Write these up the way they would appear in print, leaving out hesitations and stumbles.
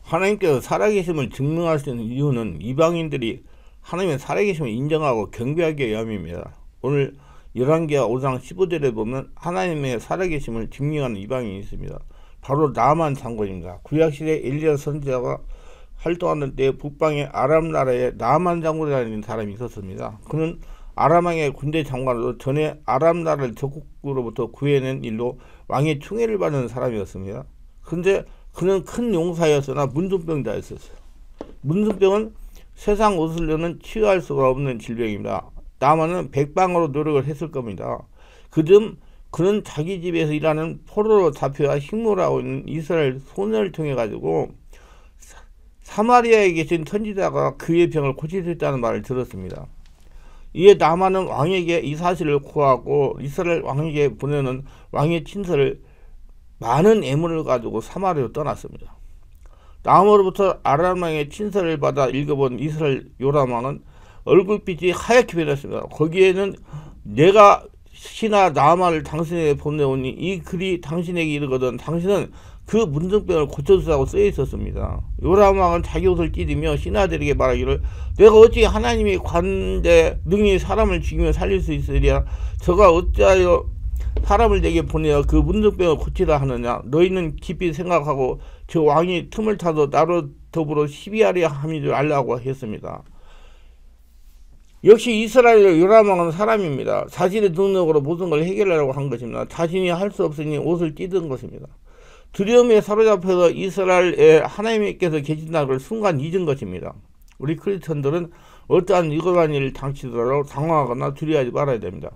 하나님께서 살아계심을 증명하시는 이유는 이방인들이 하나님의 살아계심을 인정하고 경배하기 위함입니다. 오늘 열왕기하 5장 15절에 보면 하나님의 살아계심을 증명하는 이방인이 있습니다. 바로 나만 장군입니다. 구약시대 엘리야 선지자가 활동하는 때 북방의 아람 나라에 나만 장군이라는 사람이 있었습니다. 그는 아람왕의 군대 장관으로 전에 아람 나라를 적국으로부터 구해낸 일로 왕의 충애를 받는 사람이었습니다. 근데 그는 큰 용사였으나 문둥병자였었어요. 문둥병은 세상 옷을려는 치유할 수가 없는 질병입니다. 나만은 백방으로 노력을 했을 겁니다. 그중 그는 자기 집에서 일하는 포로로 잡혀와 식물하고 있는 이스라엘 소년을 통해 가지고 사마리아에 계신 선지자가 그의 병을 고칠 수 있다는 말을 들었습니다. 이에 나만은 왕에게 이 사실을 고하고 이스라엘 왕에게 보내는 왕의 친서를 많은 애물을 가지고 사마리아로 떠났습니다. 나만으로부터 아람 왕의 친서를 받아 읽어본 이스라엘 요람 왕은 얼굴빛이 하얗게 변했습니다. 거기에는 내가 신하 나만을 당신에게 보내오니 이 글이 당신에게 이르거든 당신은 그 문둥병을 고쳐주라고 쓰여 있었습니다. 요람 왕은 자기 옷을 찢으며 신하들에게 말하기를 내가 어찌 하나님이 관대 능히 사람을 죽이며 살릴 수 있으랴 저가 어찌하여 사람을 내게 보내어 그 문둥병을 고치라 하느냐 너희는 깊이 생각하고 저 왕이 틈을 타서 나로 더불어 시비하려 함인 줄 알라고 했습니다. 역시 이스라엘 요람 왕은 사람입니다. 자신의 능력으로 모든 걸 해결하려고 한 것입니다. 자신이 할 수 없으니 옷을 찢은 것입니다. 두려움에 사로잡혀서 이스라엘에 하나님께서 계신다는 걸 순간 잊은 것입니다. 우리 크리스천들은 어떠한 이거한 일을 당치더라도 당황하거나 두려워하지 말아야 됩니다.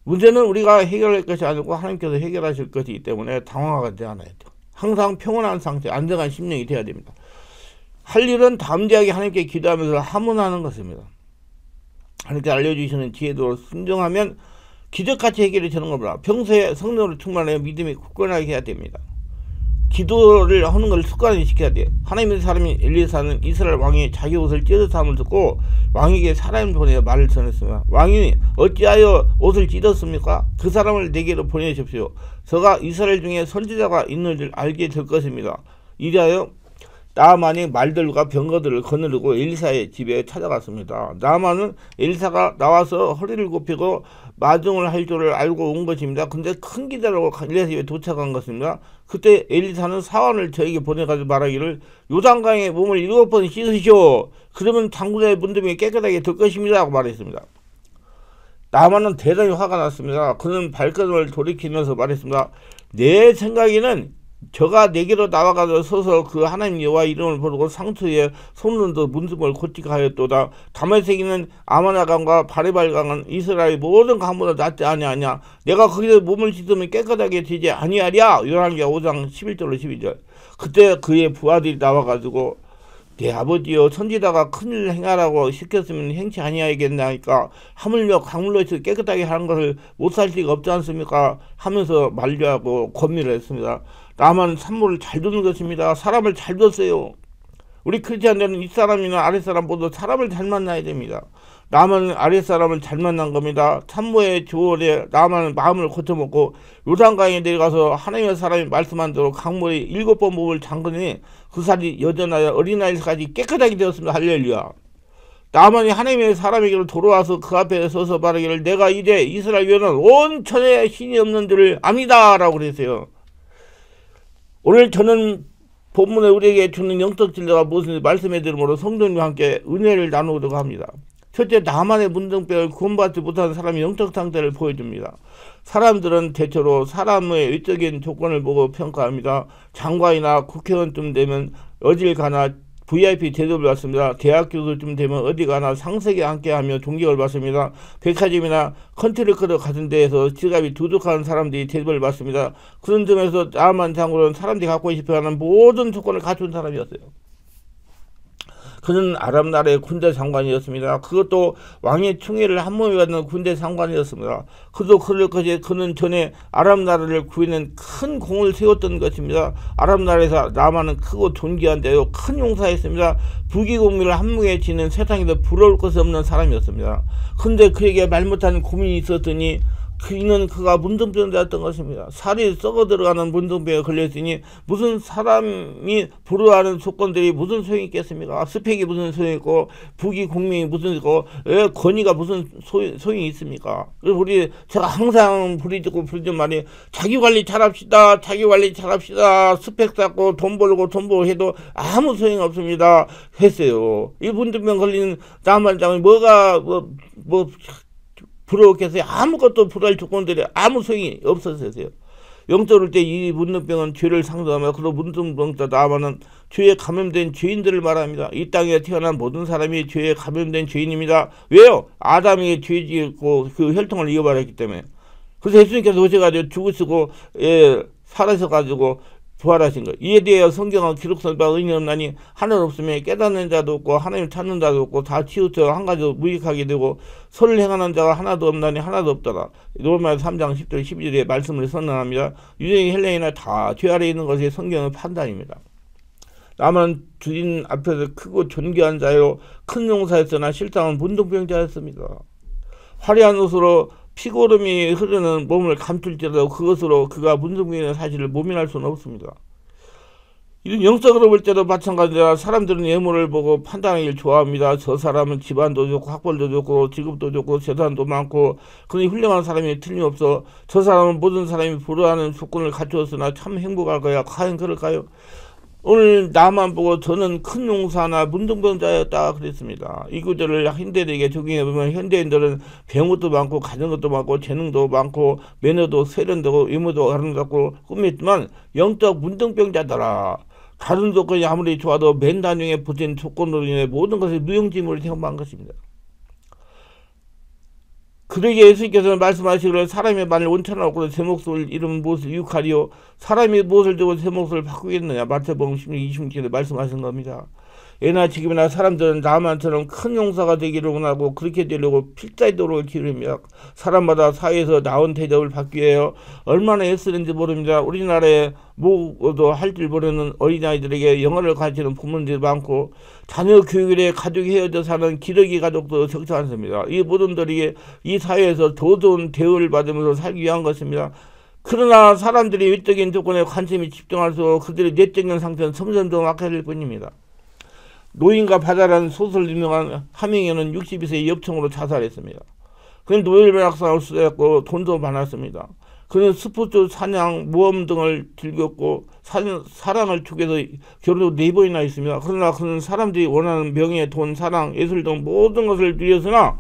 문제는 우리가 해결할 것이 아니고 하나님께서 해결하실 것이기 때문에 당황하지 않아야 돼요. 항상 평온한 상태, 안정한 심령이 되어야 됩니다. 할 일은 담대하게 하나님께 기도하면서 하문하는 것입니다. 하나님께 알려주시는 지혜도 순종하면 기적같이 해결이 되는 겁니다. 평소에 성령으로 충만하여 믿음이 굳건하게 해야 됩니다. 기도를 하는 걸 습관을 시켜야 돼요. 하나님의 사람인 엘리사는 이스라엘 왕이 자기 옷을 찢었음을 듣고 왕에게 사람을 보내어 말을 전했습니다. 왕이 어찌하여 옷을 찢었습니까? 그 사람을 내게로 보내십시오. 저가 이스라엘 중에 선지자가 있는 줄 알게 될 것입니다. 이리하여 나만이 말들과 병거들을 거느리고 엘리사의 집에 찾아갔습니다. 나만은 엘리사가 나와서 허리를 굽히고 마중을 할 줄을 알고 온 것입니다. 근데 큰 기대로 엘리사 집에 도착한 것입니다. 그때 엘리사는 사원을 저에게 보내가지고 말하기를 요단강에 몸을 7번 씻으시오. 그러면 장군의 문둥병이 깨끗하게 될 것입니다. 하고 말했습니다. 나만은 대단히 화가 났습니다. 그는 발걸음을 돌이키면서 말했습니다. 내 생각에는 저가 내게로 나와가서 서서 그 하나님 여호와 이름을 부르고 상처에 손는도 문둥병을 고치게 하였도다. 다메섹에는 아마나강과 바레발강은 이스라엘 모든 강보다 낫지 아니하냐. 내가 거기서 몸을 씻으면 깨끗하게 되지 아니하랴. 열왕기하 5장 11절로 12절. 그때 그의 부하들이 나와가지고 내 아버지여 선지자가 큰일 행하라고 시켰으면 행치 아니하겠나니까 하물며 강물로 해서 깨끗하게 하는 것을 못할 리가 없지 않습니까? 하면서 만류하고 권미를 했습니다. 나만 산모를 잘 두는 것입니다. 사람을 잘 뒀어요. 우리 크리스찬들은 윗사람이나 아랫사람 모두 사람을 잘 만나야 됩니다. 나만 아랫사람을 잘 만난 겁니다. 산모의 조언에 나만 마음을 고쳐먹고 요단강에 내려가서 하나님의 사람이 말씀한 대로 강물에 7번 몸을 잠그니 그 살이 여전하여 어린아이까지 깨끗하게 되었습니다. 할렐루야. 나만이 하나님의 사람에게로 돌아와서 그 앞에 서서 말하기를 내가 이제 이스라엘 위에는 온 천에 신이 없는 줄을 압니다. 라고 그랬어요. 오늘 저는 본문에 우리에게 주는 영적 진리가 무엇인지 말씀해 드림으로 성도님과 함께 은혜를 나누려고 합니다. 첫째, 나만의 문둥병을 구원받지 못하는 사람의 영적 상태를 보여줍니다. 사람들은 대체로 사람의 외적인 조건을 보고 평가합니다. 장관이나 국회의원쯤 되면 어딜 가나 VIP 대접을 받습니다. 대학 교수쯤 되면 어디 가나 상석에 앉게하며 존경을 받습니다. 백화점이나 컨트리클럽 같은 데에서 지갑이 두둑한 사람들이 대접을 받습니다. 그런 점에서 나만 장군은 사람들이 갖고 싶어하는 모든 조건을 갖춘 사람이었어요. 그는 아람 나라의 군대 장관이었습니다. 그것도 왕의 충애를 한 몸에 받는 군대 장관이었습니다. 그도 그럴 것이 그는 전에 아람 나라를 구해낸 큰 공을 세웠던 것입니다. 아람 나라에서 나만은 크고 존귀한데요. 큰 용사였습니다. 부귀공명을 한뭉에 지는 세상에서 부러울 것이 없는 사람이었습니다. 근데 그에게 말 못하는 고민이 있었더니 이는 그가 문둥병자였던 것입니다. 살이 썩어 들어가는 문둥병에 걸렸으니 무슨 사람이 불허하는 조건들이 무슨 소용이 있겠습니까? 스펙이 무슨 소용이 있고 부귀 공명이 무슨 있고 권위가 무슨 소용이 있습니까? 그래서 제가 항상 부르짖는 말이 자기 관리 잘합시다. 자기 관리 잘합시다. 스펙 쌓고 돈 벌고 해도 아무 소용이 없습니다. 했어요. 이 문둥병 걸리는 나만장은 뭐가 부러웠겠어요. 아무것도 불할 조건들이 아무 소용이 없었어요. 영적일 때 이 문둥병은 죄를 상정하며 그로 문둥병자 나아만은 죄에 감염된 죄인들을 말합니다. 이 땅에 태어난 모든 사람이 죄에 감염된 죄인입니다. 왜요? 아담이 죄 짓고 그 혈통을 이어받았기 때문에. 그래서 예수님께서 오셔가지고 죽으시고 살아셔가지고 부활하신 것. 이에 대해 성경은 기록된 바 의인이 없나니 하늘 없으면 깨닫는 자도 없고 하나님 찾는 자도 없고 다 치우쳐 한 가지도 무익하게 되고 선을 행하는 자가 하나도 없나니 하나도 없더라. 로마서 3장 10절 12절의 말씀을 선언합니다. 유대인 헬레인은 다 죄 아래 있는 것이 성경의 판단입니다. 남은 주인 앞에서 크고 존귀한 자요 큰 용사였으나 실상은 문둥병자였습니다. 화려한 옷으로 피고름이 흐르는 몸을 감출지라도 그것으로 그가 문둥병이라는 사실을 모면할 수는 없습니다. 이런 영적으로 볼 때도 마찬가지라 사람들은 외모를 보고 판단하기를 좋아합니다. 저 사람은 집안도 좋고 학벌도 좋고 직업도 좋고 재산도 많고 그러니 훌륭한 사람이 틀림없어 저 사람은 모든 사람이 부러워하는 조건을 갖추었으나 참 행복할 거야. 과연 그럴까요? 오늘 나만 보고 저는 큰 용사나 문둥병자였다 그랬습니다. 이 구절을 현대인에게 적용해보면 현대인들은 배운 것도 많고 가진 것도 많고 재능도 많고 매너도 세련되고 외모도 아름답고 꿈이지만 영적 문둥병자더라. 다른 조건이 아무리 좋아도 맨 나중에 붙인 조건으로 인해 모든 것이 무용지물을 경험한 것입니다. 그러기에 예수님께서는 말씀하시기를 사람의 말을 온천하고 제 몫을 잃으면 무엇을 유익하리요. 사람이 무엇을 주고 제 몫을 바꾸겠느냐. 마태복음 16, 26절에 말씀하신 겁니다. 예나 지금이나 사람들은 나만처럼 큰 용사가 되기를 원하고 그렇게 되려고 필자의 도로를 기울입니다. 사람마다 사회에서 나온 대접을 받기 위해 얼마나 애쓰는지 모릅니다. 우리나라에 뭐도 할 줄 모르는 어린아이들에게 영어를 가르치는 부모님들이 많고 자녀 교육에 가족이 헤어져 사는 기러기 가족도 적지 않습니다. 이 모든들이 이 사회에서 더 좋은 대우를 받으면서 살기 위한 것입니다. 그러나 사람들이 외적인 조건에 관심이 집중할수록 그들의 내적인 상태는 점점 더 악화될 뿐입니다. 노인과 바다라는 소설 유명한 하밍웨이는 62세의 엽총으로 자살했습니다. 그는 노벨 박상을 수상했고 돈도 많았습니다. 그는 스포츠, 사냥, 모험 등을 즐겼고 사랑을 추구해서 결혼도 4번이나 했습니다. 그러나 그는 사람들이 원하는 명예, 돈, 사랑, 예술 등 모든 것을 누렸으나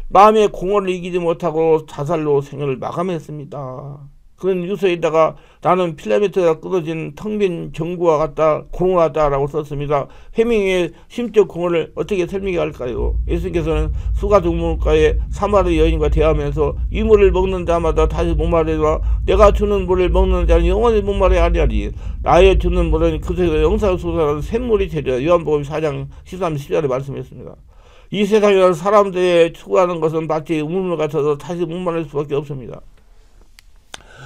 마음의 공허를 이기지 못하고 자살로 생을 마감했습니다. 그런 유서에다가 나는 필라멘트가 끊어진 텅 빈 전구와 같다, 공허하다라고 썼습니다. 해밍의 심적 공허를 어떻게 설명해야 할까요? 예수님께서는 수가동물가의 사마리 여인과 대하면서 이 물을 먹는 자마다 다시 목마르다. 내가 주는 물을 먹는 자는 영원히 목마르지 아니하리. 나의 주는 물은 그새가 영사로 솟아나는 샘물이 되리라. 요한복음 4장 13, 14절에 말씀했습니다. 이 세상에서 사람들이 추구하는 것은 마치 우물 같아서 다시 목마를 수밖에 없습니다.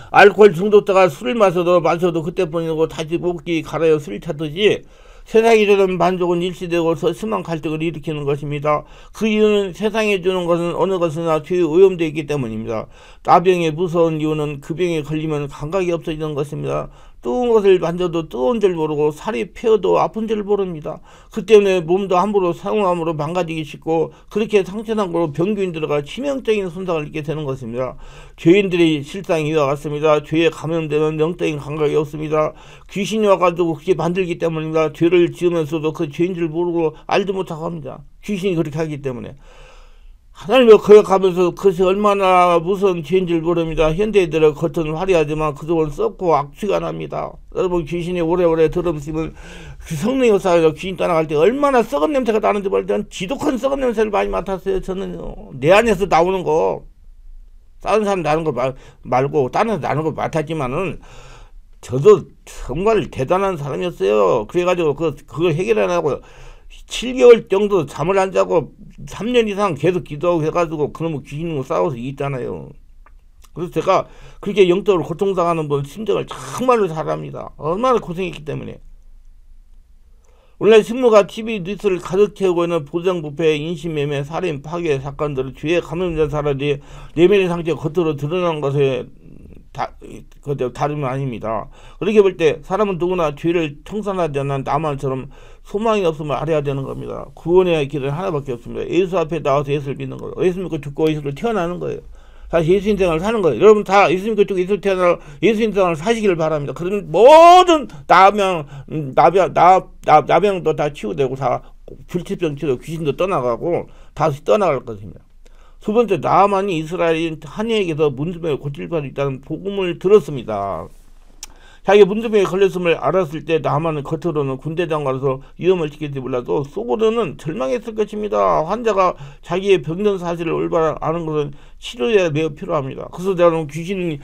알코올 중독자가 술을 마셔도 그때뿐이고 다시 목이 갈아요 술을 찾듯이 세상이 주는 만족은 일시되고 더 심한 갈등을 일으키는 것입니다. 그 이유는 세상에 주는 것은 어느 것이나 죄에 오염되어 있기 때문입니다. 나병의 무서운 이유는 그 병에 걸리면 감각이 없어지는 것입니다. 뜨거운 것을 만져도 뜨거운 줄 모르고 살이 패어도 아픈 줄 모릅니다. 그 때문에 몸도 함부로 사용함으로 망가지기 쉽고 그렇게 상처난 거로 병균이 들어가 치명적인 손상을 입게 되는 것입니다. 죄인들의 실상이 이와 같습니다. 죄에 감염되면 영적인 감각이 없습니다. 귀신이 와가지고 그렇게 만들기 때문입니다. 죄를 지으면서도 그 죄인 줄 모르고 알지 못하고 합니다. 귀신이 그렇게 하기 때문에. 하나님의 거역하면서 그것이 얼마나 무서운 죄인 줄 모릅니다. 현대인들은 겉은 화려하지만 그 속은 썩고 악취가 납니다. 여러분 귀신이 오래오래 들어오시면 그 성령이 없어서 귀신 떠나갈 때 얼마나 썩은 냄새가 나는지 모를 때는 지독한 썩은 냄새를 많이 맡았어요. 저는요. 내 안에서 나오는 거 다른 사람 나는 거 말고 다른 사람 나는 거 맡았지만은 저도 정말 대단한 사람이었어요. 그래가지고 그걸 해결 안 하고 7개월 정도 잠을 안 자고 3년 이상 계속 기도하고 해가지고 그놈의 귀신과 싸워서 이겼잖아요. 그래서 제가 그렇게 영적으로 고통당하는 분 심정을 정말로 잘 압니다. 얼마나 고생했기 때문에. 오늘날 신문과 TV 뉴스를 가득 채우고 있는 보정부패, 인신매매, 살인, 파괴 사건들을 주위에 감염된 사람들이 내면의 상태가 겉으로 드러난 것에 다름은 아닙니다. 그렇게 볼 때 사람은 누구나 죄를 청산하지 않는 나만처럼 소망이 없음을 알아야 되는 겁니다. 구원의 길은 하나밖에 없습니다. 예수 앞에 나와서 예수를 믿는 거예요. 예수 믿고 죽고 예수로 태어나는 거예요. 다시 예수 인생을 사는 거예요. 여러분 다 예수 믿고 죽고 예수로 태어나 예수 인생을 사시기를 바랍니다. 그러면 모든 나병도 다 치유되고 다 불치병 치료 귀신도 떠나가고 다시 떠나갈 것입니다. 두 번째, 나만이 이스라엘인 한여에게서 문둥병에 고칠 수 있다는 복음을 들었습니다. 자기가 문둥병에 걸렸음을 알았을 때 나만은 겉으로는 군대장 가서 위험을 지킬지 몰라도 속으로는 절망했을 것입니다. 환자가 자기의 병든 사실을 올바로 아는 것은 치료에 매우 필요합니다. 그래서 저는 귀신에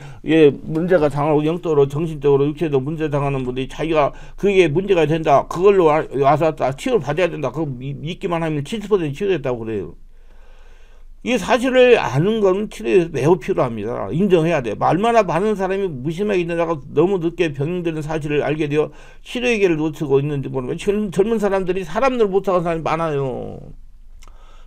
문제가 당하고 영적으로 정신적으로 육체적으로 문제 당하는 분들이 자기가 그게 문제가 된다, 그걸로 와서 치료를 받아야 된다, 그거 믿기만 하면 70% 치료됐다고 그래요. 이 사실을 아는 건 치료에 매우 필요합니다. 인정해야 돼. 얼마나 많은 사람이 무심하게 있다가 너무 늦게 병드는 사실을 알게 되어 치료의 길을 놓치고 있는지 모르면 젊은 사람들이 사람들 못하는 사람이 많아요.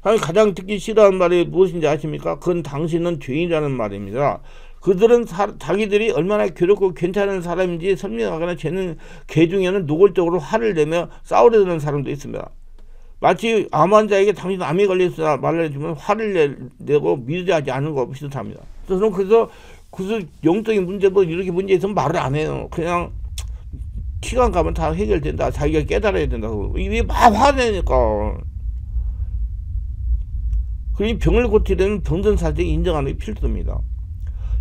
가장 듣기 싫어하는 말이 무엇인지 아십니까? 그건 당신은 죄인이라는 말입니다. 그들은 자기들이 얼마나 괴롭고 괜찮은 사람인지 설명하거나 걔 중에는 노골적으로 화를 내며 싸우려는 사람도 있습니다. 마치 암 환자에게 당신 암에 걸렸으나 말해주면 화를 내고 믿어하지 않는 거 비슷합니다. 그래서 영적인 문제 뭐 이렇게 문제 있으면 말을 안 해요. 그냥 시간 가면 다 해결된다. 자기가 깨달아야 된다고. 이게 막 화내니까. 그리고 병을 고치려면 병든 사실을 인정하는 게 필수입니다.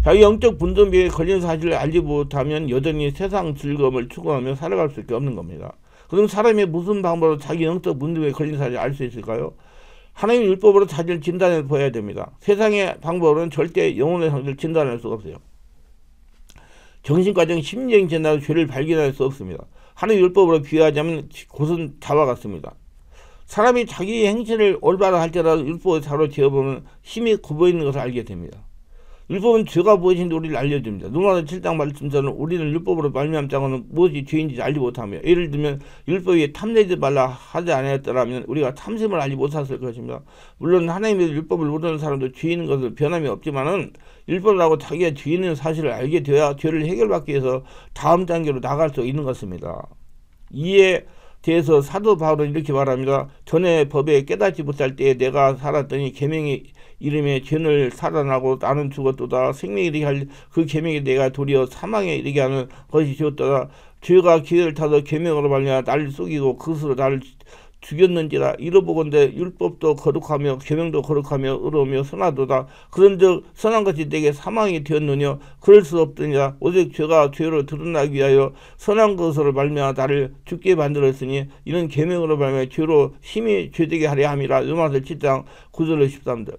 자기 영적 분전병에 걸린 사실을 알지 못하면 여전히 세상 즐거움을 추구하며 살아갈 수밖에 없는 겁니다. 그럼 사람이 무슨 방법으로 자기 영적 문제에 걸린 사실을 알 수 있을까요? 하나님의 율법으로 자기를 진단해 보아야 됩니다. 세상의 방법으로는 절대 영혼의 상태를 진단할 수가 없어요. 정신과정 심리적인 진단으로 죄를 발견할 수 없습니다. 하나님의 율법으로 비유하자면 곧은 자와 같습니다. 사람이 자기 행실을 올바로 할 때라도 율법을 자로 지어보면 힘이 굽어있는 것을 알게 됩니다. 율법은 죄가 무엇인지 우리를 알려줍니다. 로마서 7장 말씀처럼 우리는 율법으로 말미암은 자고는 무엇이 죄인지 알지 못하며, 예를 들면 율법이 탐내지 말라 하지 않았더라면 우리가 탐심을 알지 못했을 것입니다. 물론 하나님의 율법을 모르는 사람도 죄인인 것을 변함이 없지만은 율법을 하고 자기가 죄인인 사실을 알게 되어야 죄를 해결받기 위해서 다음 단계로 나갈 수 있는 것입니다. 이에 대해서 사도 바울은 이렇게 말합니다. 전에 법에 깨닫지 못할 때에 내가 살았더니 계명의 이름에 죄를 살아나고 나는 죽었도다. 생명에 이르게 할 그 계명이 내가 도리어 사망에 이르게 하는 것이 되었도다. 죄가 기회를 타서 계명으로 말미암아 나를 속이고 그것으로 나를 죽였는지라. 이러보건대 율법도 거룩하며 계명도 거룩하며 의로우며 선하도다. 그런즉 선한 것이 내게 사망이 되었느냐. 그럴 수 없더냐. 오직 죄가 죄로 드러나기 위하여 선한 것으로 말미암아 나를 죽게 만들었으니 이는 계명으로 말미암아 죄로 힘이 죄되게 하려 함이라. 로마서 7장 9절 13절.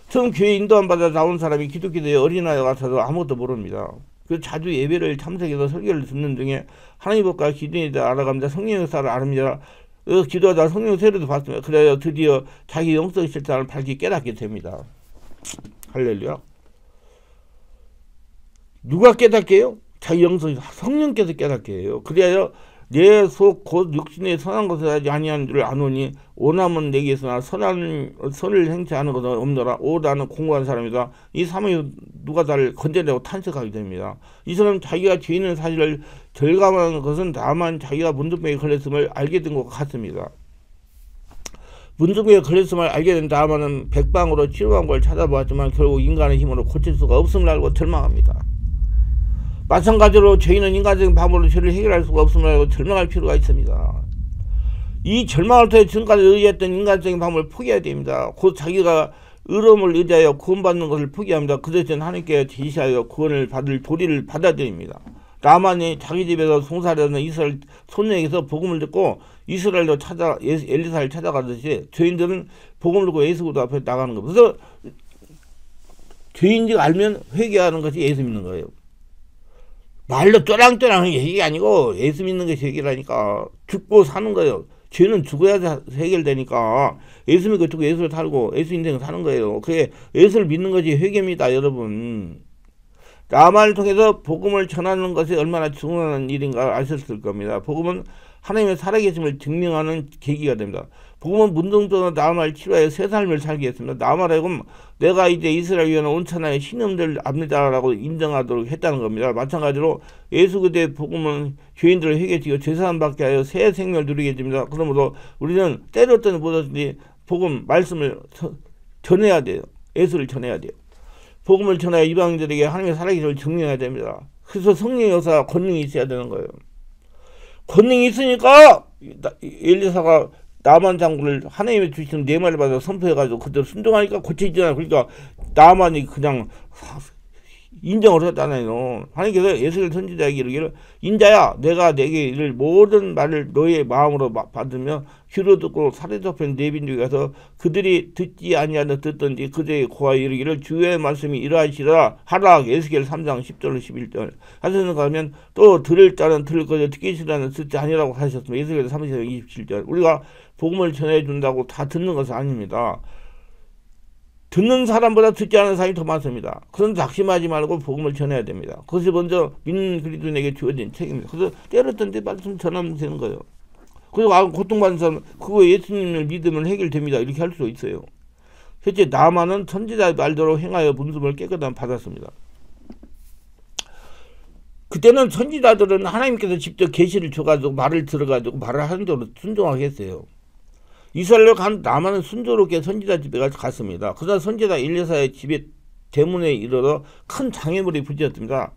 처음 교회 인도함 받아 나온 사람이 기독교도에 어린아이 같아서 아무것도 모릅니다. 그 자주 예배를 참석해서 설교를 듣는 중에 하나님 법과 기준에 대해 알아가면서 성령의 역사를 아릅니다. 기도하다 성령 세례도 받습니다. 그래야 드디어 자기 영적 실상을 밝히 깨닫게 됩니다. 할렐루야. 누가 깨닫게 해요? 자기 영적 성령께서 깨닫게 해요. 그래야 내 속 곧 육신의 선한 것을 하지 아니하는 줄 아노니 오남은 내게 있으나 선을 행치 않은 것은 없노라. 오 나는 공고한 사람이다. 이 사람이 누가 나를 건져내고 탄식하게 됩니다. 이 사람은 자기가 죄인의 사실을 절감하는 것은 다만 자기가 문둥병에 걸렸음을 알게 된 것 같습니다. 문둥병에 걸렸음을 알게 된 다음에는 백방으로 치료 방법을 찾아보았지만 결국 인간의 힘으로 고칠 수가 없음을 알고 절망합니다. 마찬가지로 죄인은 인간적인 방법으로 죄를 해결할 수가 없음을 알고 절망할 필요가 있습니다. 이 절망을 통해 지금까지 의지했던 인간적인 방법을 포기해야 됩니다. 곧 자기가 의로움을 의지하여 구원받는 것을 포기합니다. 그 대신 하나님께 제시하여 구원을 받을 도리를 받아들입니다. 나만이 자기 집에서 송사하는 이스라엘 손녀에게서 복음을 듣고 이스라엘로 엘리사를 찾아가듯이 죄인들은 복음을 듣고 예수도 앞에 나가는 겁니다. 그래서 죄인지 알면 회개하는 것이 예수 믿는 거예요. 말로 쪼랑쪼랑 얘기 아니고 예수 믿는 것이 해결하니까 죽고 사는 거예요. 죄는 죽어야 해결되니까 예수 믿고 죽고 예수를 살고 예수 인생을 사는 거예요. 그게 예수를 믿는 것이 회개입니다, 여러분. 나만을 통해서 복음을 전하는 것이 얼마나 중요한 일인가 아셨을 겁니다. 복음은 하나님의 살아계심을 증명하는 계기가 됩니다. 복음은 문둥병으로 나아말 치료하여 새 삶을 살게 했습니다. 나아말하여금 내가 이제 이스라엘 위원회 온천하의 신음들 압니다라고 인정하도록 했다는 겁니다. 마찬가지로 예수 그리스도의 복음은 죄인들을 회개시켜 죄사함 받게 하여 새 생명을 누리게 해줍니다. 그러므로 우리는 때렸든 못하든지 복음 말씀을 전해야 돼요. 예수를 전해야 돼요. 복음을 전하여 이방인들에게 하나님의 살아계심을 증명해야 됩니다. 그래서 성령의 역사가 권능이 있어야 되는 거예요. 권능이 있으니까 엘리사가 나만 장군을 하나님의 주시는 네 말을 받아 선포해가지고 그대로 순종하니까 고쳐지잖아요. 그러니까 나만이 그냥 인정을 했잖아요. 하나님께서 예수를 선지자에게 이르기를 인자야 내가 내게 이를 모든 말을 너의 마음으로 받으며 귀로 듣고 살에 덮인 내빈들에게 가서 그들이 듣지 아니하는 듣던지 그들에게 고하여 이르기를 주의 말씀이 이러하시라 하라. 에스겔 3장 10절 11절 하시는 가면 또 들을 자는 들을 거죠 듣기 싫어하는 듣지 아니라고 하셨습니다. 에스겔 3장 27절 우리가 복음을 전해준다고 다 듣는 것은 아닙니다. 듣는 사람보다 듣지 않는 사람이 더 많습니다. 그런 작심하지 말고 복음을 전해야 됩니다. 그것이 먼저 믿는 그리스도인에게 주어진 책임입니다. 그래서 때렸던 때 말씀 전하면 되는 거예요. 그래서 고통받는 사람 그거 예수님을 믿으면 해결됩니다. 이렇게 할 수 있어요. 실제 나만은 선지자 말대로 행하여 문수를 깨끗함 받았습니다. 그때는 선지자들은 하나님께서 직접 계시를 줘가지고 말을 들어가지고 말을 하는 대로 순종하게 했어요. 이스라엘로 간 나만은 순조롭게 선지자 집에 갔습니다. 그러나 선지자 엘리사의 집에 대문에 이르러 큰 장애물이 부딪혔습니다.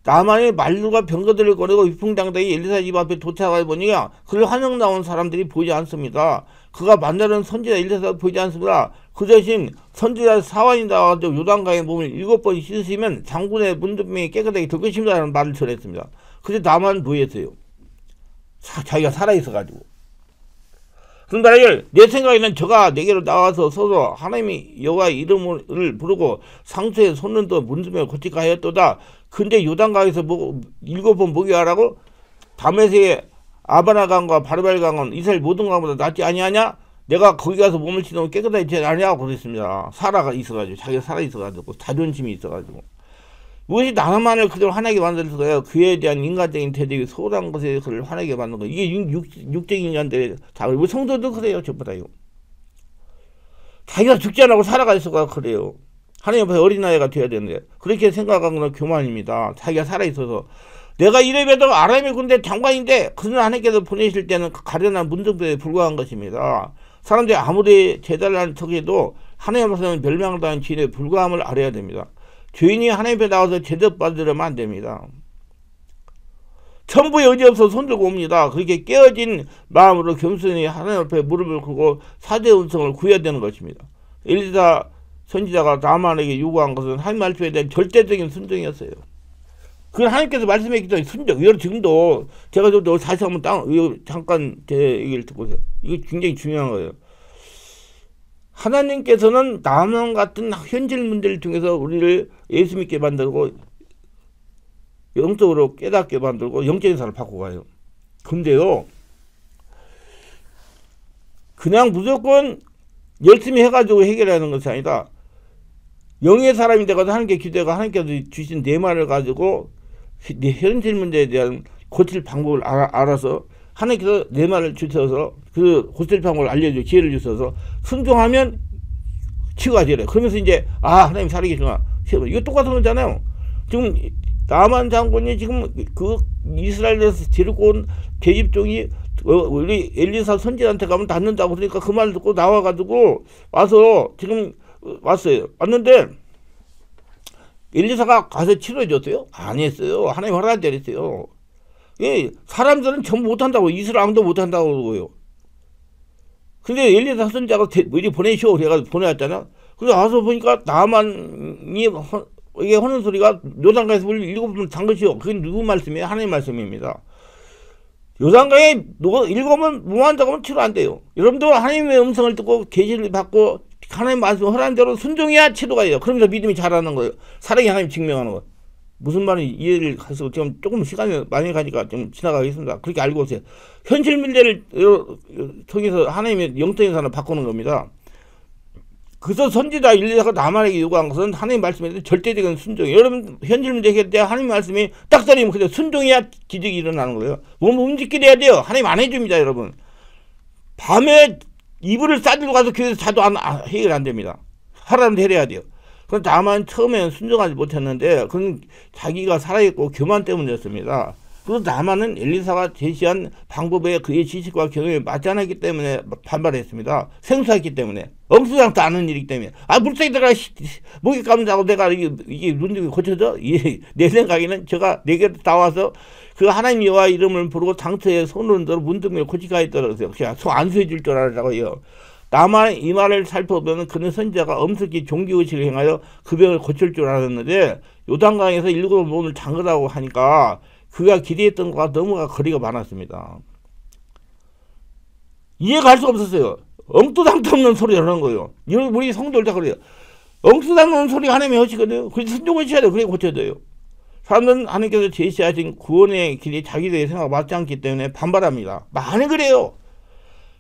나만의 말들과 병거들을 꺼내고 위풍당당히 엘리사 집 앞에 도착해 보니까 그를 환영 나온 사람들이 보이지 않습니다. 그가 만나는 선지자 엘리사가 보이지 않습니다. 그 대신 선지자 사환이 나와서 요단강에 몸을 7번 씻으시면 장군의 문둥병이 깨끗하게 될 것입니다 라는 말을 전했습니다. 근데 나만 뭐했어요? 자기가 살아있어가지고. 그런데 내 생각에는 저가 내게로 나와서 서서 하나님이 여호와의 이름을 부르고 상처에 손은 또 문둥병을 고치까 하였도다. 근데 요단강에서 7번 목욕하라고? 다메섹의 아바나강과 바르발강은 이스라엘 모든 강보다 낫지 아니하냐? 내가 거기 가서 몸을 씻으면 깨끗하게 되지 아니냐고 그랬습니다. 살아가 있어가지고 자기가 살아 있어가지고 자존심이 있어가지고 무엇이 나만을 그대로 화나게 만들어서요. 그에 대한 인간적인 대적이 소홀한 것에 그를 화나게 만든 거예요. 이게 육적인 인간들의 작업. 성도도 그래요. 전부 다요. 자기가 죽지 않고 살아가 있어가 그래요. 하나님 앞에 어린아이가 되어야 되는데 그렇게 생각하는 건 교만입니다. 자기가 살아있어서 내가 이래봬도 아람의 군대 장관인데 그는 하나님께서 보내실 때는 가련한 문둥병에 불과한 것입니다. 사람들이 아무리 제달란 척해도 하나님 앞에서는 멸망당한 죄에 불과함을 알아야 됩니다. 죄인이 하나님 앞에 나와서 제접받으려면 안 됩니다. 천부에 의지 없어 손들고 옵니다. 그렇게 깨어진 마음으로 겸손히 하나님 앞에 무릎을 꿇고 사죄의 음성을 구해야 되는 것입니다. 엘리사 선지자가 나만에게 요구한 것은 하나님 말씀에 대한 절대적인 순종이었어요. 그건 하나님께서 말씀했기 때문에 순종. 이거 지금도 제가 좀 다시 한번 이거 잠깐 제 얘기를 듣고 오세요. 이거 굉장히 중요한 거예요. 하나님께서는 나만 같은 현실문제를 통해서 우리를 예수 믿게 만들고 영적으로 깨닫게 만들고 영적인 사람을 바꾸고 가요. 근데요 그냥 무조건 열심히 해가지고 해결하는 것이 아니라 영의 사람이 되어서 하나님께 기도하고 하나님께서 주신 내 말을 가지고 현실 문제에 대한 고칠 방법을 알아서 하나님께서 내 말을 주셔서 그 고칠 방법을 알려주고 기회를 주셔서 순종하면 치유가 되래. 그러면서 이제 하나님 살아계시구나. 이거 똑같은 거잖아요. 지금 나만 장군이 지금 그 이스라엘에서 데리고 온 계집종이 우리 엘리사 선지자한테 가면 낫는다고 그러니까 그 말 듣고 나와가지고 와서 지금 왔어요. 왔는데 엘리사가 가서 치료해줬어요? 안 했어요. 하나님 허락한 대로 했어요. 예, 사람들은 전부 못한다고 이스라엘 아무도 못한다고 그러고요. 근데 엘리사 선지자가 미리 보내시오 그래가지고 보내왔잖아. 그래서 와서 보니까 나만이 이게 하는 소리가 요단강에서 물 7번 담그시오. 그게 누구 말씀이에요? 하나님 말씀입니다. 요단강에 7번 무한다고 하면 치료 안 돼요. 여러분도 하나님의 음성을 듣고 계시를 받고 하나님 말씀 허락한 대로 순종해야 치료가 돼요. 그러면서 믿음이 자라는 거예요. 사랑이 하나님 증명하는 거. 무슨 말인지 이해를 해서 지금 조금 시간이 많이 가니까 좀 지나가겠습니다. 그렇게 알고 오세요. 현실 문제를 통해서 하나님의 영적인 사람을 바꾸는 겁니다. 그래서 선지자 일리야가 나만에게 요구한 것은 하나님 말씀에 절대적인 순종이에요. 여러분 현실 문제 해결 때 하나님 말씀이 딱 떨어지면 그냥 순종해야 기적이 일어나는 거예요. 몸 움직이게 해야 돼요. 하나님 안 해줍니다, 여러분. 밤에 이불을 싸들고 가서 교회에서 자도 해결 안 됩니다. 하라는 해야 돼요. 그건 다만 처음에는 순종하지 못했는데 그건 자기가 살아있고 교만 때문이었습니다. 그래서 나만은 엘리사가 제시한 방법에 그의 지식과 경험에 맞지 않았기 때문에 반발했습니다. 생소했기 때문에. 엄수장도 아는 일이기 때문에. 물속에 들어가 목이 감자고 내가 이게 눈이 고쳐져? 내 생각에는 제가 내게 나와서 그 하나님 여호와 이름을 부르고 상처에 손을 들어 문둥이를 고치가 있더라고요. 그냥 손 안 수해줄 줄 알았다고요. 나만 이 말을 살펴보면 그는 선지자가 엄숙히 종교의식을 행하여 그 병을 고칠 줄 알았는데 요단강에서 일곱 몸을 잠그라고 하니까 그가 기대했던 것과 너무나 거리가 많았습니다. 이해가 할 수가 없었어요. 엉뚱당도 없는 소리를 하는 거예요. 우리 성도들 다 그래요. 엉뚱당도 없는 소리가 하나님의 허시거든요. 그래서 순종을 해야 돼요. 그래 고쳐야 돼요. 사람들은 하나님께서 제시하신 구원의 길이 자기들의 생각과 맞지 않기 때문에 반발합니다. 많이 그래요.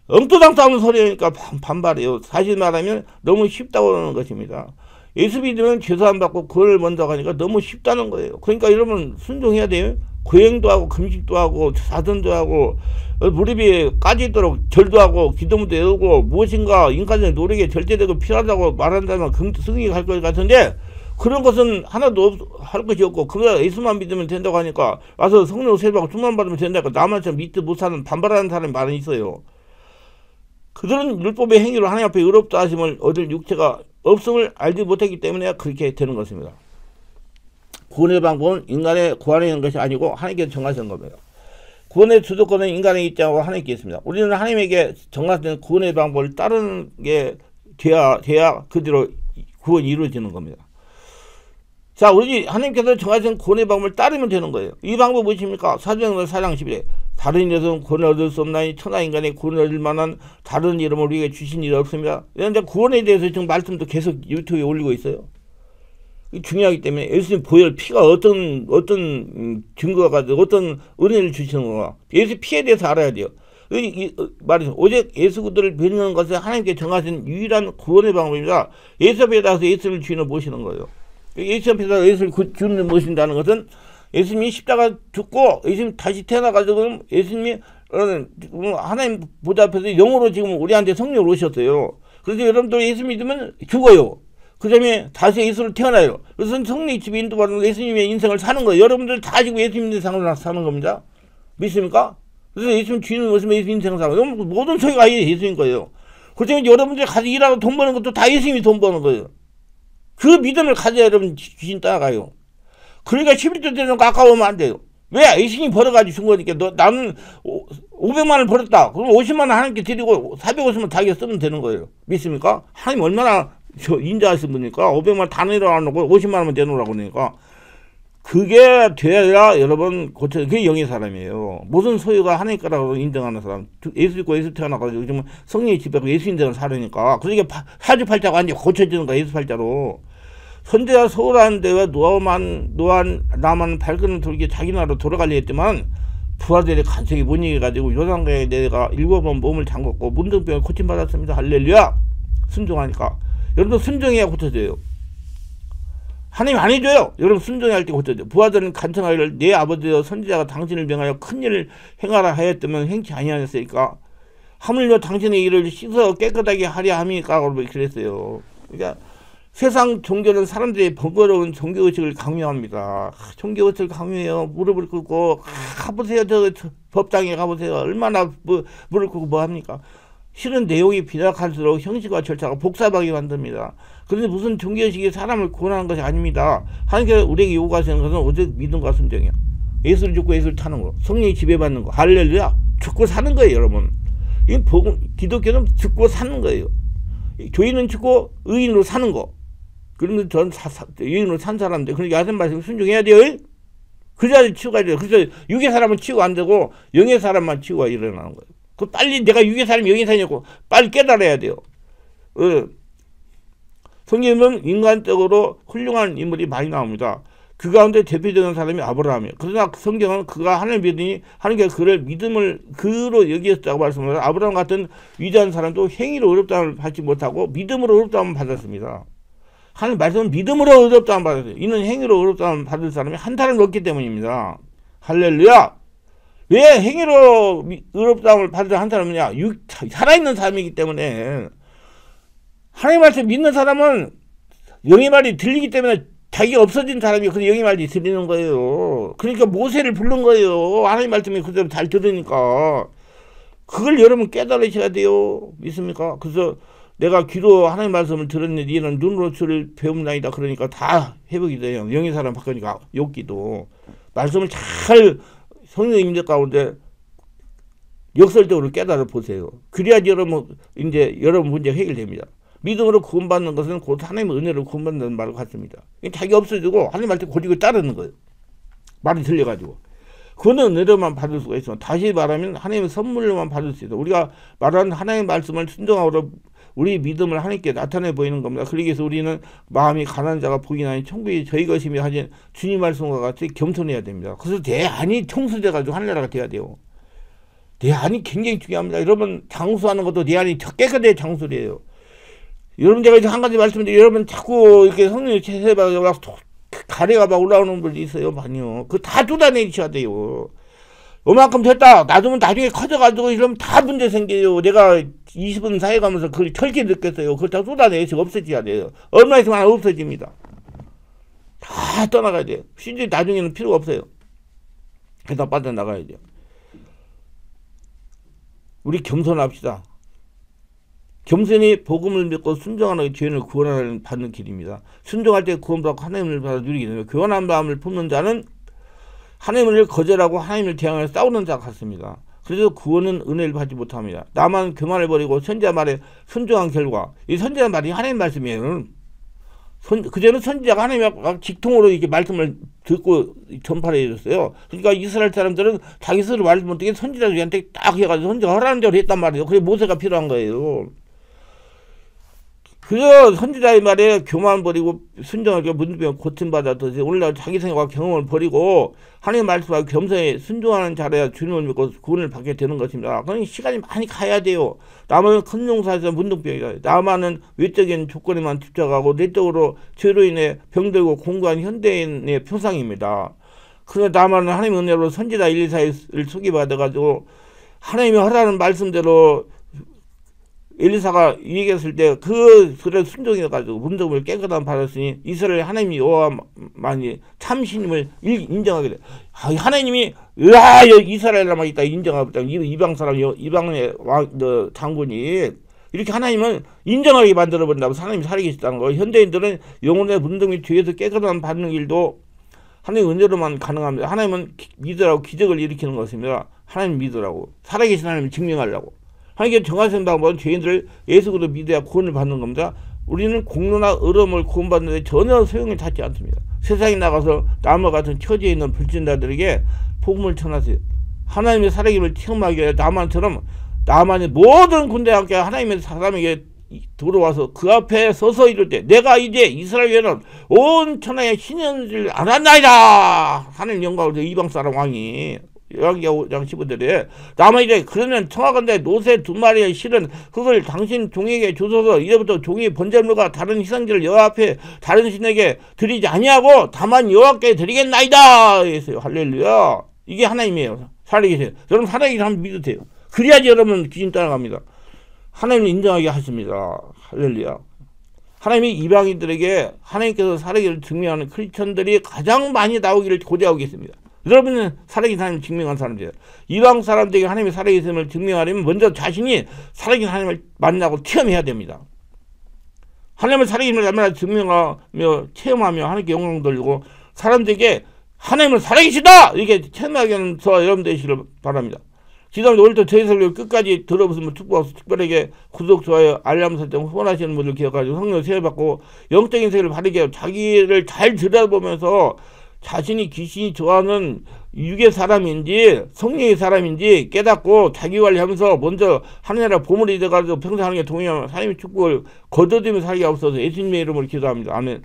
엉뚱당도 없는 소리니까 반발해요. 사실 말하면 너무 쉽다고 하는 것입니다. 예수 믿으면 죄사 안 받고 구원을 먼저 가니까 너무 쉽다는 거예요. 그러니까 여러분 순종해야 돼요. 고행도 하고 금식도 하고 사전도 하고 무릎이 까지도록 절도 하고 기도문도 외우고 무엇인가 인간의 노력에 절대되고 필요하다고 말한다면 승리 갈 것 같은데 그런 것은 하나도 할 것이 없고 그가 예수만 믿으면 된다고 하니까 와서 성령 세례받고 충만 받으면 된다고 나만처럼 믿지 못하는 반발하는 사람이 많이 있어요. 그들은 율법의 행위로 하나님 앞에 의롭다 하심을 얻을 육체가 없음을 알지 못했기 때문에 그렇게 되는 것입니다. 구원의 방법은 인간의 구원하는 것이 아니고 하나님께서 정하신 겁니다. 구원의 주도권은 인간에게 있지 않고 하나님께 있습니다. 우리는 하나님에게 정하신 구원의 방법을 따르는 게 돼야 그대로 구원이 이루어지는 겁니다. 자, 우리 하나님께서 정하신 구원의 방법을 따르면 되는 거예요. 이 방법 무엇입니까? 사도행전 4장 11에 다른 이에서는 구원을 얻을 수 없나니 천하 인간의 구원을 얻을 만한 다른 이름을 우리에게 주신 일이 없습니다. 그런데 구원에 대해서 지금 말씀도 계속 유튜브에 올리고 있어요. 중요하기 때문에 예수님 보혈 피가 어떤 증거가 가지고 어떤 은혜를 주시는 건가. 예수 피에 대해서 알아야 돼요. 말해서 오직 예수 그들을 믿는 것은 하나님께 정하신 유일한 구원의 방법입니다. 예수 앞에 나서 예수를 주인을 모시는 거예요. 예수 앞에서 예수를 주인을 모신다는 것은 예수님이 십자가 죽고 예수님 다시 태어나가지고 예수님이 하나님 보좌 앞에서 영으로 지금 우리한테 성령을 오셨어요. 그래서 여러분들 예수 믿으면 죽어요. 그 다음에 다시 예수를 태어나요. 그래서 성령의 집에 인도받는 예수님의 인생을 사는 거예요. 여러분들 다 지금 예수님 인생을 사는 겁니다. 믿습니까? 그래서 예수님 주인을 모시면 예수 인생을 사는 거예요. 모든 소유가 예수인 거예요. 그렇다면 여러분들이 가서 일하고 돈 버는 것도 다 예수님이 돈 버는 거예요. 그 믿음을 가져야 여러분 주신 따라가요. 그러니까 11조 되는 거 아까우면 안 돼요. 왜? 예수님이 벌어가지고 준 거니까. 나는 500만 원을 벌었다. 그럼 50만 원 하나님께 드리고 450만 자기가 쓰면 되는 거예요. 믿습니까? 하나님 얼마나 인자하신 분이니까 500만 원 다 내려놓고 50만 원만 내놓으라고 그러니까 그게 돼야 여러분 그게 영의 사람이에요. 모든 소유가 하나님 거라고 인정하는 사람. 예수 믿고 예수 태어나가지고 요즘은 성령의 집에 예수 인정을 사려니까 그러니까 사주팔자가 완전히 고쳐지는 거야. 예수 팔자로. 선대가 서울하는 데와 나만 발걸음을 돌게 자기 나라로 돌아가려 했지만 부하들의 간섭이 못 이겨가지고 요단강에 내가 7번 몸을 잠궜고 문둥병을 고침받았습니다. 할렐루야. 순종하니까. 여러분 순종해야 고쳐져요. 하나님 안 해줘요. 여러분 순종할 때 고쳐져요. 부하들은 간청하기를 내 아버지여 선지자가 당신을 명하여 큰 일을 행하라 하였다면 행치 아니하였으니까 하물며 당신의 일을 씻어 깨끗하게 하려 함이니까 그랬어요. 그러니까 세상 종교는 사람들이 번거로운 종교의식을 강요합니다. 종교의식을 강요해요. 무릎을 꿇고 가보세요. 저 법당에 가보세요. 얼마나 무릎 꿇고 뭐합니까? 실은 내용이 빈약할수록 형식과 절차가 복잡하게 만듭니다. 그런데 무슨 종교의식이 사람을 구원하는 것이 아닙니다. 하나님께서 우리에게 요구하시는 것은 오직 믿음과 순종이야. 예수를 죽고 예수를 타는 거. 성령이 지배받는 거. 할렐루야. 죽고 사는 거예요, 여러분. 이 기독교는 죽고 사는 거예요. 교인은 죽고 의인으로 사는 거. 그러면 전 의인으로 산 사람인데 그러니까 하신 말씀 순종해야 돼요. 그 자리에 치고 가야 돼요. 그래서 육의 사람은 치고 안 되고 영의 사람만 치고 일어나는 거예요. 그 빨리 내가 육의 사람 영의 사람이고 빨리 깨달아야 돼요. 성경에는 인간적으로 훌륭한 인물이 많이 나옵니다. 그 가운데 대표적인 사람이 아브라함이에요. 그러나 성경은 그가 하나님 믿으니 하나님께서 그를 믿음을 그로 여기었다고 말씀합니다. 아브라함 같은 위대한 사람도 행위로 의롭다함을 받지 못하고 믿음으로 의롭다함을 받았습니다. 하나님 말씀은 믿음으로 의롭다함을 받았어요. 이는 행위로 의롭다함을 받을 사람이 한 사람이 없기 때문입니다. 할렐루야. 왜 행위로 의롭다함을 받을 한 사람이냐? 살아있는 사람이기 때문에. 하나님 말씀 믿는 사람은 영의 말이 들리기 때문에 자기가 없어진 사람이 그 영의 말이 들리는 거예요. 그러니까 모세를 부른 거예요. 하나님 말씀이 그대로 잘 들으니까. 그걸 여러분 깨달으셔야 돼요. 믿습니까? 그래서 내가 귀로 하나님 말씀을 들었는데 이는 눈으로 주를 배움나이다. 그러니까 다 회복이 돼요. 영의 사람 바꾸니까 욕기도. 말씀을 잘 성령님들 가운데 역설적으로 깨달아 보세요. 그래야지 여러분 문제 해결됩니다. 믿음으로 구원받는 것은 곧 하나님의 은혜로 구원받는 말과 같습니다. 자기 없어지고 하나님 말 때 고집을 따르는 거예요. 말이 들려가지고. 그거는 은혜로만 받을 수가 있어. 다시 말하면 하나님의 선물로만 받을 수 있어. 우리가 말하는 하나님의 말씀을 순종하고 우리 믿음을 하나님께 나타내 보이는 겁니다. 그러기 위해서 우리는 마음이 가난한 자가 복이 나니 천국이 저희 것이며 하신 주님 말씀과 같이 겸손해야 됩니다. 그래서 내 안이 청소돼가지고 하늘나라가 돼야 돼요. 내 안이 굉장히 중요합니다. 여러분 장수하는 것도 내 안이 깨끗해야 장수래요. 여러분 제가 이제 한 가지 말씀드리면 여러분 자꾸 이렇게 성령이 채세받아 가래가 막 올라오는 분들이 있어요. 많이요. 그거 다 쏟아내셔야 돼요. 요만큼 됐다. 놔두면 나중에 커져가지고 이러면 다 문제 생겨요. 내가 20분 사회 가면서 그걸 철저히 느꼈어요. 그걸 다 쏟아내서 없어져야 돼요. 얼마 있으면 없어집니다. 다 떠나가야 돼요. 심지어 나중에는 필요가 없어요. 그래서 빠져나가야 돼요. 우리 겸손합시다. 겸손히 복음을 믿고 순종하는 죄인을 구원하는 받는 길입니다. 순종할 때 구원받고 하나님을 받아 누리게 되며 교만한 마음을 품는 자는 하나님을 거절하고 하나님을 대항하여 싸우는 자 같습니다. 그래서 구원은 은혜를 받지 못합니다. 나만 교만을 버리고 선지자 말에 순종한 결과 이 선지자 말이 하나님 말씀이에요. 그전에는 선지자가 하나님의 직통으로 이렇게 말씀을 듣고 전파를 해줬어요. 그러니까 이스라엘 사람들은 자기 스스로 말씀 못하게 선지자들한테 딱 해가지고 선지자가 하라는 대로 했단 말이에요. 그래서 모세가 필요한 거예요. 그저 선지자의 말에 교만 버리고 순종하게 문득 고침받았듯이 오늘날 자기 생각과 경험을 버리고 하나님의 말씀과 겸손히 순종하는 자라야 주님을 믿고 구원을 받게 되는 것입니다. 그러니 시간이 많이 가야 돼요. 나만은 큰 용사에서 문둥병이다. 나만은 외적인 조건에만 집착하고 내적으로 죄로 인해 병들고 공고한 현대인의 표상입니다. 그래서 나만은 하나님의 은혜로 선지자 1, 2, 4를 소개받아가지고 하나님이 하라는 말씀대로 엘리사가 얘기했을 때 그들의 순종해가지고 문둥을 깨끗한 받았으니 이스라엘 하나님이 여호와만이 참신임을 인정하게 돼. 하나님이 이스라엘만 있다 인정하고 이방 사람 이방의 장군이 이렇게 하나님은 인정하게 만들어 본다고 하나님이 살아계시다는 거. 현대인들은 영혼의 문둥이 뒤에서 깨끗한 받는 일도 하나님의 은혜로만 가능합니다. 하나님은 믿으라고 기적을 일으키는 것입니다. 하나님 믿으라고 살아계신 하나님을 증명하려고. 하나님께 정하신 방법은 죄인들을 예수 그리스도 믿어야 구원을 받는 겁니다. 우리는 공로나 의로움을 구원받는데 전혀 소용을 찾지 않습니다. 세상에 나가서 남과 같은 처지에 있는 불신자들에게 복음을 전하세요. 하나님의 살아계심을 체험하기 위해 나만의 모든 군대와 함께 하나님의 사람에게 들어와서 그 앞에 서서 이럴 때 내가 이제 이스라엘에는 온 천하의 신인 줄 알았나이다. 하나님 영광을 이방 사람 왕이 양 시부들이 나만 이래 그러면 청하건대 노새 2마리의 실은 그걸 당신 종에게 주소서 이제부터 종이 번제물과 다른 희생제를 여호와 앞에 다른 신에게 드리지 아니하고 다만 여호와께 드리겠나이다 했어요. 할렐루야. 이게 하나님이에요. 살아계세요. 여러분 살아계신 하나님 믿으세요. 그래야지 여러분 귀신 따라갑니다. 하나님을 인정하게 하십니다. 할렐루야. 하나님이 이방인들에게 하나님께서 살아계를 증명하는 크리스천들이 가장 많이 나오기를 고대하고 계십니다. 여러분은 살아계신 하나님을 증명한 사람들이에요. 이방 사람들에게 하나님의 살아계심을 증명하려면 먼저 자신이 살아계신 하나님을 만나고 체험해야 됩니다. 하나님의 살아계심을 얼마나 증명하며 체험하며 하나님께 영광 돌리고 사람들에게 하나님을 살아계시다! 이렇게 체험하게 하는 저와 여러분 되시길 바랍니다. 지난주 오늘부터 저희 설교 끝까지 들어보시면 축복하고 특별하게 구독, 좋아요, 알람 설정 후원하시는 분들 기억하시고 성령 세례받고 영적인 세계를 바르게 하고 자기를 잘 들여다보면서 자신이 귀신이 좋아하는 육의 사람인지 성령의 사람인지 깨닫고 자기관리하면서 먼저 하늘나라 보물이 돼가지고 평생 하는 게 동의하면 하나님의 축복을 거둬들이며 살게 하옵소서. 예수님의 이름으로 기도합니다. 아멘.